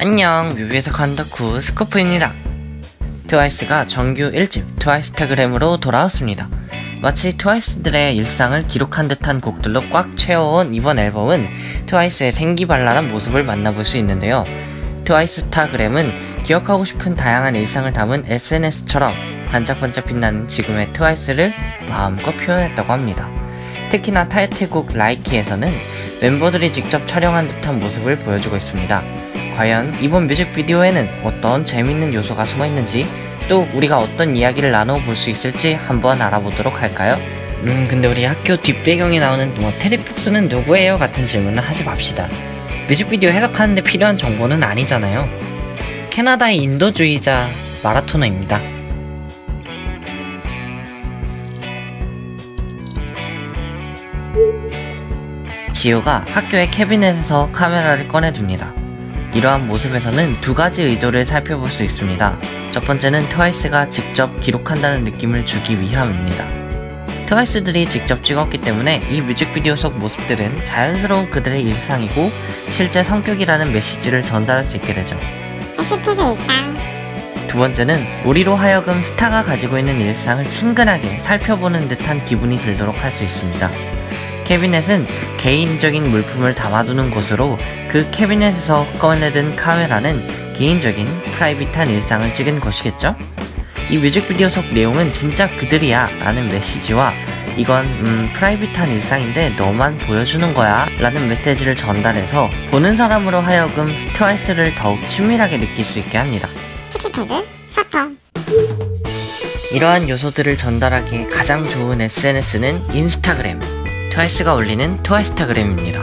안녕, 뮤비에서 간다쿠 스코프입니다. 트와이스가 정규 1집 트와이스타그램으로 돌아왔습니다. 마치 트와이스들의 일상을 기록한 듯한 곡들로 꽉 채워온 이번 앨범은 트와이스의 생기발랄한 모습을 만나볼 수 있는데요. 트와이스타그램은 기억하고 싶은 다양한 일상을 담은 SNS처럼 반짝반짝 빛나는 지금의 트와이스를 마음껏 표현했다고 합니다. 특히나 타이틀곡 라이키에서는 멤버들이 직접 촬영한 듯한 모습을 보여주고 있습니다. 과연 이번 뮤직비디오에는 어떤 재밌는 요소가 숨어있는지, 또 우리가 어떤 이야기를 나눠볼 수 있을지 한번 알아보도록 할까요? 근데 우리 학교 뒷배경에 나오는 테리 폭스는 누구예요? 같은 질문은 하지 맙시다. 뮤직비디오 해석하는데 필요한 정보는 아니잖아요. 캐나다의 인도주의자 마라토너입니다. 지효가 학교의 캐비넷에서 카메라를 꺼내둡니다. 이러한 모습에서는 두 가지 의도를 살펴볼 수 있습니다. 첫 번째는 트와이스가 직접 기록한다는 느낌을 주기 위함입니다. 트와이스들이 직접 찍었기 때문에 이 뮤직비디오 속 모습들은 자연스러운 그들의 일상이고 실제 성격이라는 메시지를 전달할 수 있게 되죠. 두 번째는 우리로 하여금 스타가 가지고 있는 일상을 친근하게 살펴보는 듯한 기분이 들도록 할 수 있습니다. 캐비넷은 개인적인 물품을 담아두는 곳으로 그 캐비넷에서 꺼내든 카메라는 개인적인 프라이빗한 일상을 찍은 것이겠죠? 이 뮤직비디오 속 내용은 진짜 그들이야 라는 메시지와 이건 프라이빗한 일상인데 너만 보여주는 거야 라는 메시지를 전달해서 보는 사람으로 하여금 트와이스를 더욱 친밀하게 느낄 수 있게 합니다. 이러한 요소들을 전달하기에 가장 좋은 SNS는 인스타그램, 트와이스가 올리는 트와이스타그램입니다.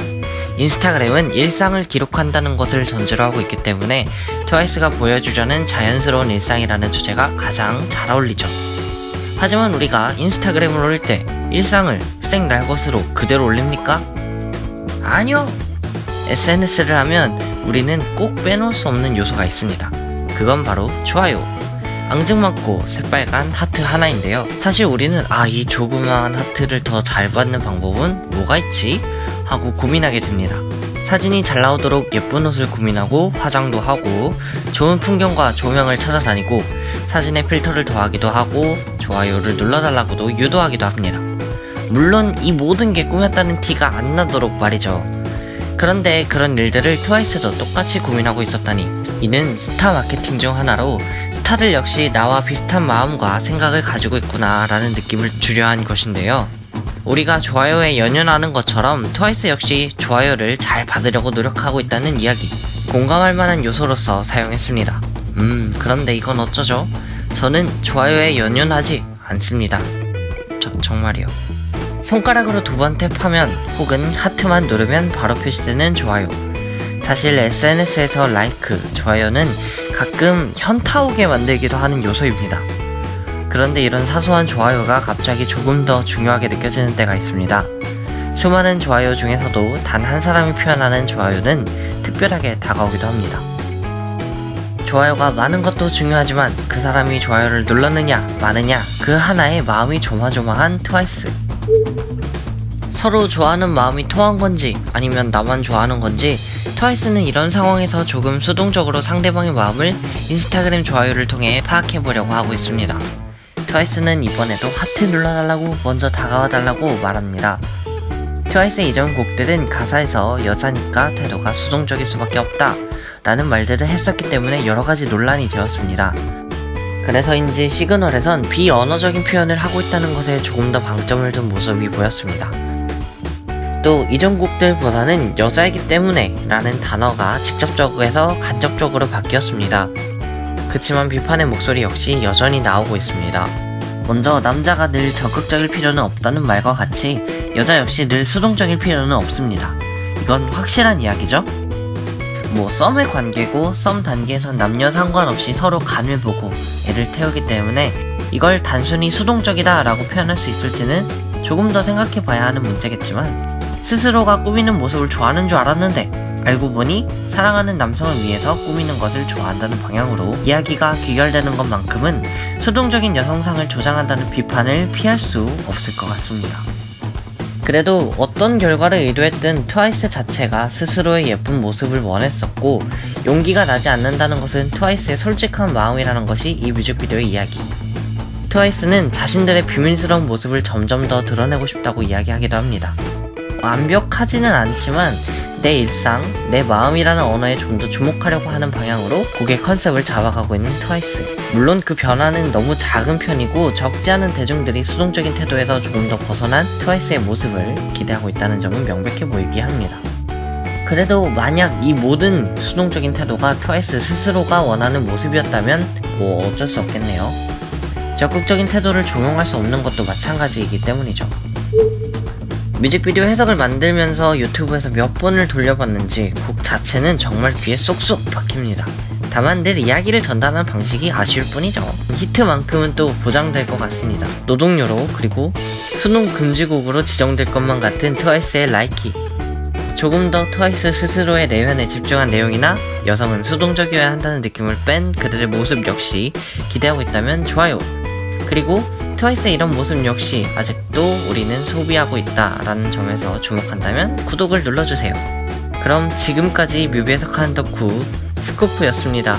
인스타그램은 일상을 기록한다는 것을 전제로 하고 있기 때문에 트와이스가 보여주려는 자연스러운 일상이라는 주제가 가장 잘 어울리죠. 하지만 우리가 인스타그램을 올릴 때 일상을 생날것으로 그대로 올립니까? 아니요! SNS를 하면 우리는 꼭 빼놓을 수 없는 요소가 있습니다. 그건 바로 좋아요. 앙증맞고 새빨간 하트 하나인데요. 사실 우리는 이 조그마한 하트를 더 잘 받는 방법은 뭐가 있지? 하고 고민하게 됩니다. 사진이 잘 나오도록 예쁜 옷을 고민하고 화장도 하고 좋은 풍경과 조명을 찾아다니고 사진에 필터를 더하기도 하고 좋아요를 눌러달라고도 유도하기도 합니다. 물론 이 모든 게 꾸몄다는 티가 안 나도록 말이죠. 그런데 그런 일들을 트와이스도 똑같이 고민하고 있었다니, 이는 스타 마케팅 중 하나로 스타들 역시 나와 비슷한 마음과 생각을 가지고 있구나 라는 느낌을 주려 한 것인데요. 우리가 좋아요에 연연하는 것처럼 트와이스 역시 좋아요를 잘 받으려고 노력하고 있다는 이야기, 공감할 만한 요소로서 사용했습니다. 그런데 이건 어쩌죠? 저는 좋아요에 연연하지 않습니다. 정말이요. 손가락으로 두 번 탭하면 혹은 하트만 누르면 바로 표시되는 좋아요. 사실 SNS에서 라이크, 좋아요는 가끔 현타 오게 만들기도 하는 요소입니다. 그런데 이런 사소한 좋아요가 갑자기 조금 더 중요하게 느껴지는 때가 있습니다. 수많은 좋아요 중에서도 단 한 사람이 표현하는 좋아요는 특별하게 다가오기도 합니다. 좋아요가 많은 것도 중요하지만 그 사람이 좋아요를 눌렀느냐 마느냐, 그 하나에 마음이 조마조마한 트와이스. 서로 좋아하는 마음이 통한 건지 아니면 나만 좋아하는 건지, 트와이스는 이런 상황에서 조금 수동적으로 상대방의 마음을 인스타그램 좋아요를 통해 파악해보려고 하고 있습니다. 트와이스는 이번에도 하트 눌러달라고 먼저 다가와달라고 말합니다. 트와이스의 이전 곡들은 가사에서 여자니까 태도가 수동적일 수밖에 없다 라는 말들을 했었기 때문에 여러가지 논란이 되었습니다. 그래서인지 시그널에선 비언어적인 표현을 하고 있다는 것에 조금 더 방점을 둔 모습이 보였습니다. 또 이전 곡들보다는 여자이기 때문에 라는 단어가 직접적에서 간접적으로 바뀌었습니다. 그치만 비판의 목소리 역시 여전히 나오고 있습니다. 먼저 남자가 늘 적극적일 필요는 없다는 말과 같이 여자 역시 늘 수동적일 필요는 없습니다. 이건 확실한 이야기죠? 썸의 관계고 썸 단계에선 남녀 상관없이 서로 간을 보고 애를 태우기 때문에 이걸 단순히 수동적이다 라고 표현할 수 있을지는 조금 더 생각해봐야 하는 문제겠지만, 스스로가 꾸미는 모습을 좋아하는 줄 알았는데 알고 보니 사랑하는 남성을 위해서 꾸미는 것을 좋아한다는 방향으로 이야기가 귀결되는 것만큼은 수동적인 여성상을 조장한다는 비판을 피할 수 없을 것 같습니다. 그래도 어떤 결과를 의도했든 트와이스 자체가 스스로의 예쁜 모습을 원했었고 용기가 나지 않는다는 것은 트와이스의 솔직한 마음이라는 것이 이 뮤직비디오의 이야기. 트와이스는 자신들의 비밀스러운 모습을 점점 더 드러내고 싶다고 이야기하기도 합니다. 완벽하지는 않지만 내 일상, 내 마음이라는 언어에 좀 더 주목하려고 하는 방향으로 곡의 컨셉을 잡아가고 있는 트와이스. 물론 그 변화는 너무 작은 편이고 적지 않은 대중들이 수동적인 태도에서 조금 더 벗어난 트와이스의 모습을 기대하고 있다는 점은 명백해 보이게 합니다. 그래도 만약 이 모든 수동적인 태도가 트와이스 스스로가 원하는 모습이었다면 뭐 어쩔 수 없겠네요. 적극적인 태도를 종용할 수 없는 것도 마찬가지이기 때문이죠. 뮤직비디오 해석을 만들면서 유튜브에서 몇 번을 돌려봤는지 곡 자체는 정말 귀에 쏙쏙 박힙니다. 다만 늘 이야기를 전달하는 방식이 아쉬울 뿐이죠. 히트만큼은 또 보장될 것 같습니다. 노동요로 그리고 수능 금지곡으로 지정될 것만 같은 트와이스의 라이키. 조금 더 트와이스 스스로의 내면에 집중한 내용이나 여성은 수동적이어야 한다는 느낌을 뺀 그들의 모습 역시 기대하고 있다면 좋아요. 그리고 트와이스의 이런 모습 역시 아직도 우리는 소비하고 있다 라는 점에서 주목한다면 구독을 눌러주세요. 그럼 지금까지 뮤비 해석하는 덕후 스코프였습니다.